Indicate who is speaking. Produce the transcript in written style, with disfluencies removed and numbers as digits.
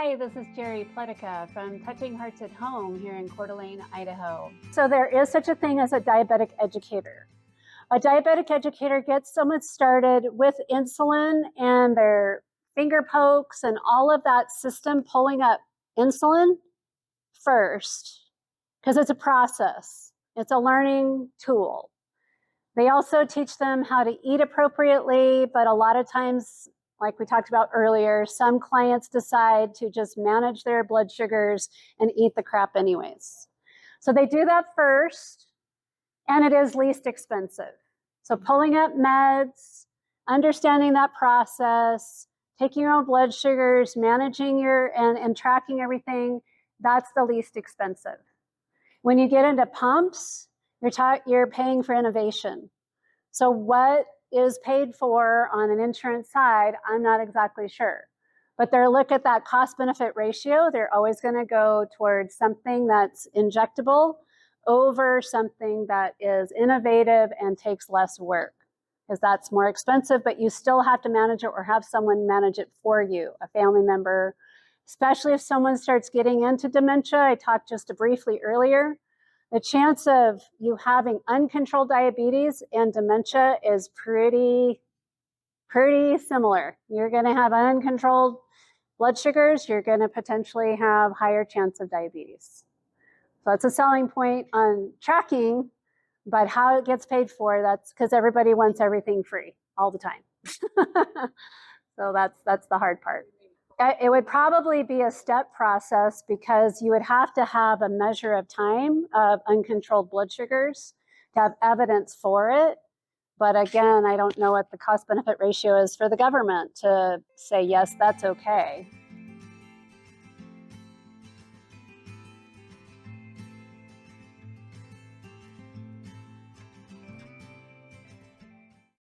Speaker 1: Hi, this is Jerry Pletica from Touching Hearts at Home here in Coeur d'Alene, Idaho. So there is such a thing as a diabetic educator. A diabetic educator gets someone started with insulin and their finger pokes and all of that system pulling up insulin first, because it's a process. It's a learning tool. They also teach them how to eat appropriately, but a lot of times, like we talked about earlier, some clients decide to just manage their blood sugars and eat the crap anyways. So they do that first, and it is least expensive. So pulling up meds, understanding that process, taking your own blood sugars, managing and tracking everything, that's the least expensive. When you get into pumps, you're paying for innovation. So what is paid for on an insurance side, I'm not exactly sure. But they'll look at that cost-benefit ratio. They're always going to go towards something that's injectable over something that is innovative and takes less work, because that's more expensive, but you still have to manage it or have someone manage it for you, a family member, especially if someone starts getting into dementia. I talked just briefly earlier. The chance of you having uncontrolled diabetes and dementia is pretty similar. You're going to have uncontrolled blood sugars. You're going to potentially have higher chance of diabetes. So that's a selling point on tracking, but how it gets paid for, that's because everybody wants everything free all the time. So that's the hard part. It would probably be a step process, because you would have to have a measure of time of uncontrolled blood sugars to have evidence for it. But again, I don't know what the cost-benefit ratio is for the government to say, yes, that's okay.